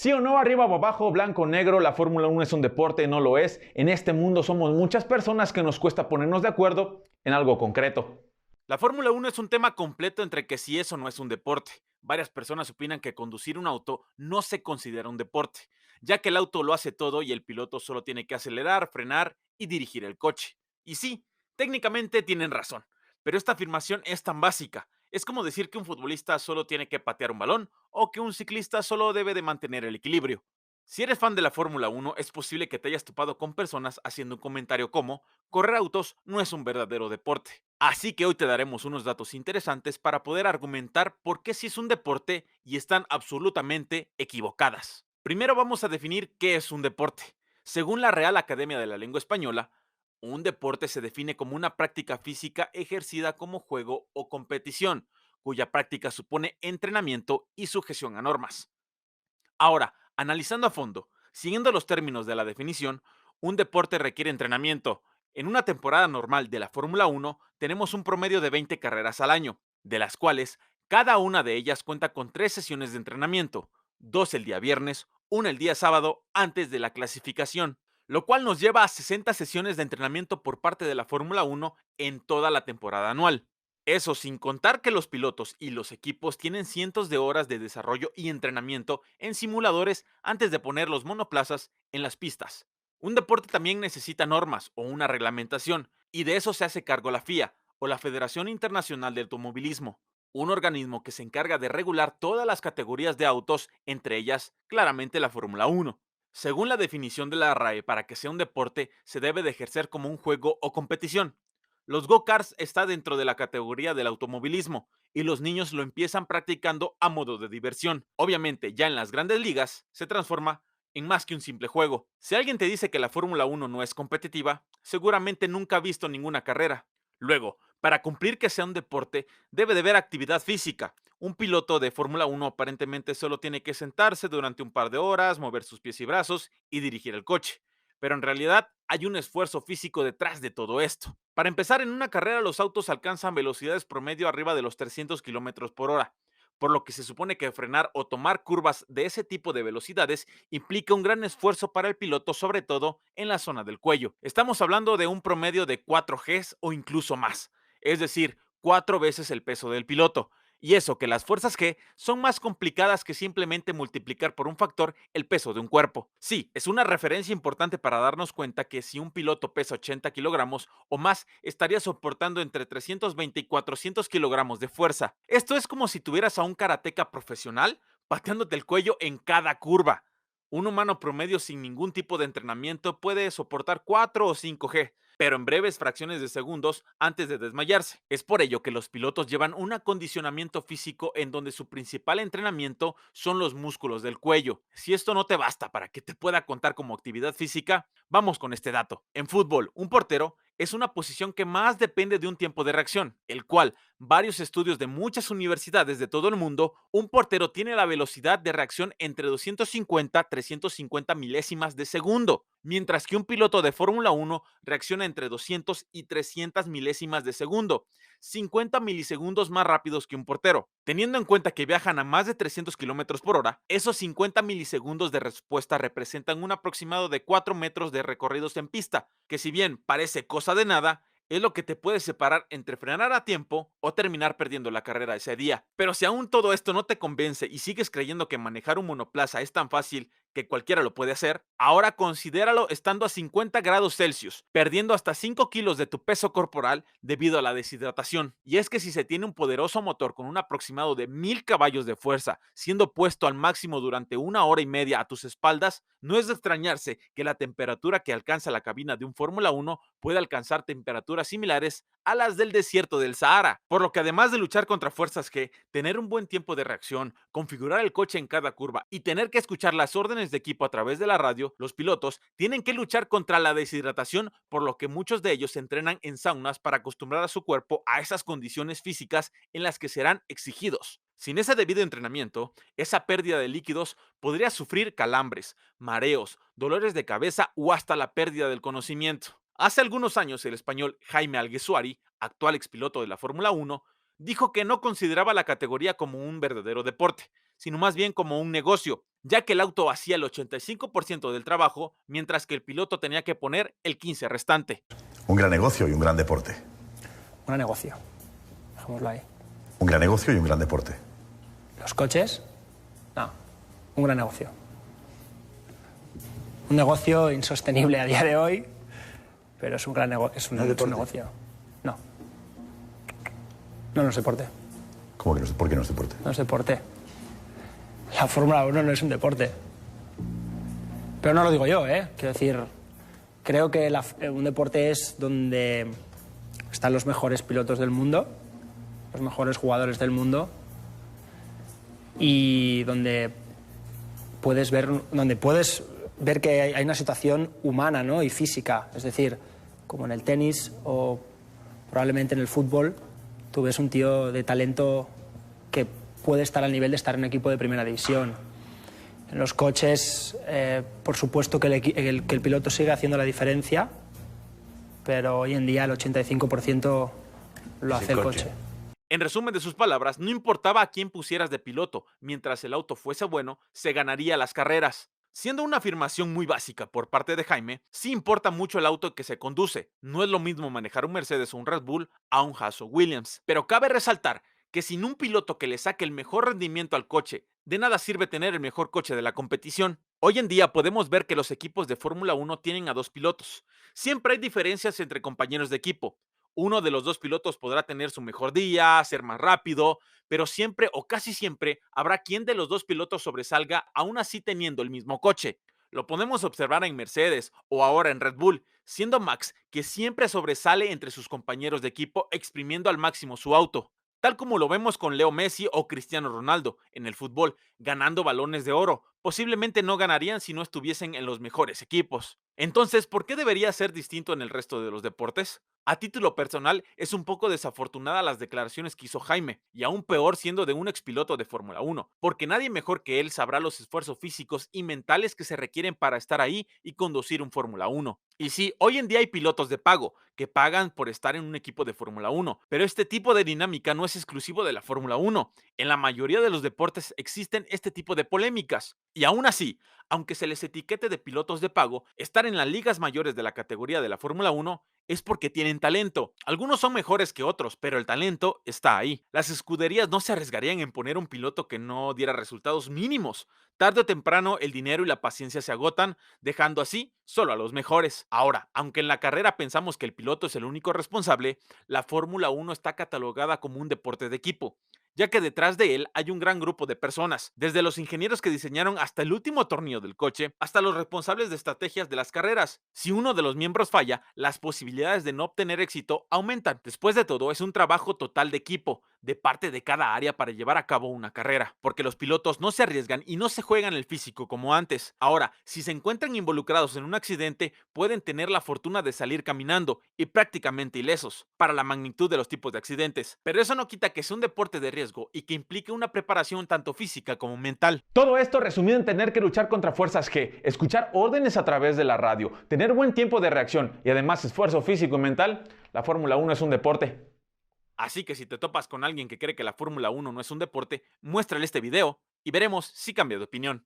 Sí o no, arriba o abajo, blanco o negro, la Fórmula 1 es un deporte, no lo es. En este mundo somos muchas personas que nos cuesta ponernos de acuerdo en algo concreto. La Fórmula 1 es un tema completo entre que si eso no es un deporte. Varias personas opinan que conducir un auto no se considera un deporte, ya que el auto lo hace todo y el piloto solo tiene que acelerar, frenar y dirigir el coche. Y sí, técnicamente tienen razón, pero esta afirmación es tan básica. Es como decir que un futbolista solo tiene que patear un balón o que un ciclista solo debe de mantener el equilibrio. Si eres fan de la Fórmula 1, es posible que te hayas topado con personas haciendo un comentario como: correr autos no es un verdadero deporte. Así que hoy te daremos unos datos interesantes para poder argumentar por qué sí es un deporte y están absolutamente equivocadas. Primero vamos a definir qué es un deporte. Según la Real Academia de la Lengua Española, un deporte se define como una práctica física ejercida como juego o competición, cuya práctica supone entrenamiento y sujeción a normas. Ahora, analizando a fondo, siguiendo los términos de la definición, un deporte requiere entrenamiento. En una temporada normal de la Fórmula 1 tenemos un promedio de 20 carreras al año, de las cuales cada una de ellas cuenta con 3 sesiones de entrenamiento, 2 el día viernes, una el día sábado antes de la clasificación, lo cual nos lleva a 60 sesiones de entrenamiento por parte de la Fórmula 1 en toda la temporada anual. Eso sin contar que los pilotos y los equipos tienen cientos de horas de desarrollo y entrenamiento en simuladores antes de poner los monoplazas en las pistas. Un deporte también necesita normas o una reglamentación, y de eso se hace cargo la FIA, o la Federación Internacional de Automovilismo, un organismo que se encarga de regular todas las categorías de autos, entre ellas claramente la Fórmula 1. Según la definición de la RAE, para que sea un deporte se debe de ejercer como un juego o competición. Los go-karts está dentro de la categoría del automovilismo y los niños lo empiezan practicando a modo de diversión. Obviamente, ya en las grandes ligas se transforma en más que un simple juego. Si alguien te dice que la Fórmula 1 no es competitiva, seguramente nunca ha visto ninguna carrera. Luego, para cumplir que sea un deporte, debe de haber actividad física. Un piloto de Fórmula 1 aparentemente solo tiene que sentarse durante un par de horas, mover sus pies y brazos y dirigir el coche. Pero en realidad hay un esfuerzo físico detrás de todo esto. Para empezar, en una carrera los autos alcanzan velocidades promedio arriba de los 300 kilómetros por hora, por lo que se supone que frenar o tomar curvas de ese tipo de velocidades implica un gran esfuerzo para el piloto, sobre todo en la zona del cuello. Estamos hablando de un promedio de 4 Gs o incluso más, es decir, 4 veces el peso del piloto. Y eso que las fuerzas G son más complicadas que simplemente multiplicar por un factor el peso de un cuerpo. Sí, es una referencia importante para darnos cuenta que si un piloto pesa 80 kilogramos o más, estaría soportando entre 320 y 400 kilogramos de fuerza. Esto es como si tuvieras a un karateca profesional pateándote el cuello en cada curva. Un humano promedio sin ningún tipo de entrenamiento puede soportar 4 o 5 G, pero en breves fracciones de segundos antes de desmayarse. Es por ello que los pilotos llevan un acondicionamiento físico en donde su principal entrenamiento son los músculos del cuello. Si esto no te basta para que te pueda contar como actividad física, vamos con este dato. En fútbol, un portero es una posición que más depende de un tiempo de reacción, el cual varios estudios de muchas universidades de todo el mundo, un portero tiene la velocidad de reacción entre 250 a 350 milésimas de segundo, mientras que un piloto de Fórmula 1 reacciona entre 200 y 300 milésimas de segundo, 50 milisegundos más rápidos que un portero. Teniendo en cuenta que viajan a más de 300 kilómetros por hora, esos 50 milisegundos de respuesta representan un aproximado de 4 metros de recorridos en pista, que si bien parece cosa de nada, es lo que te puede separar entre frenar a tiempo o terminar perdiendo la carrera ese día. Pero si aún todo esto no te convence y sigues creyendo que manejar un monoplaza es tan fácil que cualquiera lo puede hacer, ahora considéralo estando a 50 grados Celsius, perdiendo hasta 5 kilos de tu peso corporal debido a la deshidratación. Y es que si se tiene un poderoso motor con un aproximado de 1000 caballos de fuerza, siendo puesto al máximo durante 1 hora y media a tus espaldas, no es de extrañarse que la temperatura que alcanza la cabina de un Fórmula 1 puede alcanzar temperaturas similares a las del desierto del Sahara. Por lo que además de luchar contra fuerzas G, tener un buen tiempo de reacción, configurar el coche en cada curva y tener que escuchar las órdenes de equipo a través de la radio, los pilotos tienen que luchar contra la deshidratación, por lo que muchos de ellos se entrenan en saunas para acostumbrar a su cuerpo a esas condiciones físicas en las que serán exigidos. Sin ese debido entrenamiento, esa pérdida de líquidos podría sufrir calambres, mareos, dolores de cabeza o hasta la pérdida del conocimiento. Hace algunos años, el español Jaime Alguersuari, actual expiloto de la Fórmula 1, dijo que no consideraba la categoría como un verdadero deporte, sino más bien como un negocio, ya que el auto hacía el 85% del trabajo, mientras que el piloto tenía que poner el 15% restante. Un gran negocio y un gran deporte. Un gran negocio. Dejémoslo ahí. Un gran negocio y un gran deporte. Los coches, no. Un gran negocio. Un negocio insostenible a día de hoy, pero es un gran negocio. Es un negocio. No. No es deporte. ¿Cómo que no es, ¿por qué no es deporte? No es deporte. La Fórmula 1 no es un deporte. Pero no lo digo yo, ¿eh? Quiero decir, creo que un deporte es donde están los mejores pilotos del mundo, los mejores jugadores del mundo, y donde puedes ver que hay una situación humana, ¿no? Y física. Es decir, como en el tenis o probablemente en el fútbol, tú ves un tío de talento que puede estar al nivel de estar en un equipo de primera división. En los coches, por supuesto que el piloto sigue haciendo la diferencia, pero hoy en día el 85% lo hace el coche. En resumen de sus palabras, no importaba a quién pusieras de piloto, mientras el auto fuese bueno, se ganaría las carreras. Siendo una afirmación muy básica por parte de Jaime, sí importa mucho el auto que se conduce. No es lo mismo manejar un Mercedes o un Red Bull a un Haas o Williams. Pero cabe resaltar que sin un piloto que le saque el mejor rendimiento al coche, de nada sirve tener el mejor coche de la competición. Hoy en día podemos ver que los equipos de Fórmula 1 tienen a dos pilotos. Siempre hay diferencias entre compañeros de equipo. Uno de los dos pilotos podrá tener su mejor día, ser más rápido, pero siempre o casi siempre habrá quien de los dos pilotos sobresalga aún así teniendo el mismo coche. Lo podemos observar en Mercedes o ahora en Red Bull, siendo Max que siempre sobresale entre sus compañeros de equipo exprimiendo al máximo su auto. Tal como lo vemos con Leo Messi o Cristiano Ronaldo en el fútbol, ganando balones de oro. Posiblemente no ganarían si no estuviesen en los mejores equipos. Entonces, ¿por qué debería ser distinto en el resto de los deportes? A título personal, es un poco desafortunada las declaraciones que hizo Jaime, y aún peor siendo de un expiloto de Fórmula 1, porque nadie mejor que él sabrá los esfuerzos físicos y mentales que se requieren para estar ahí y conducir un Fórmula 1. Y sí, hoy en día hay pilotos de pago, que pagan por estar en un equipo de Fórmula 1, pero este tipo de dinámica no es exclusivo de la Fórmula 1. En la mayoría de los deportes existen este tipo de polémicas. Y aún así, aunque se les etiquete de pilotos de pago, estar en las ligas mayores de la categoría de la Fórmula 1 es porque tienen talento. Algunos son mejores que otros, pero el talento está ahí. Las escuderías no se arriesgarían en poner un piloto que no diera resultados mínimos. Tarde o temprano el dinero y la paciencia se agotan, dejando así solo a los mejores. Ahora, aunque en la carrera pensamos que el piloto es el único responsable, la Fórmula 1 está catalogada como un deporte de equipo, ya que detrás de él hay un gran grupo de personas, desde los ingenieros que diseñaron hasta el último tornillo del coche, hasta los responsables de estrategias de las carreras. Si uno de los miembros falla, las posibilidades de no obtener éxito aumentan. Después de todo, es un trabajo total de equipo, de parte de cada área para llevar a cabo una carrera, porque los pilotos no se arriesgan y no se juegan el físico como antes. Ahora, si se encuentran involucrados en un accidente, pueden tener la fortuna de salir caminando y prácticamente ilesos, para la magnitud de los tipos de accidentes. Pero eso no quita que sea un deporte de riesgo y que implique una preparación tanto física como mental. Todo esto resumido en tener que luchar contra fuerzas G, escuchar órdenes a través de la radio, tener buen tiempo de reacción y además esfuerzo físico y mental. La Fórmula 1 es un deporte. Así que si te topas con alguien que cree que la Fórmula 1 no es un deporte, muéstrale este video y veremos si cambia de opinión.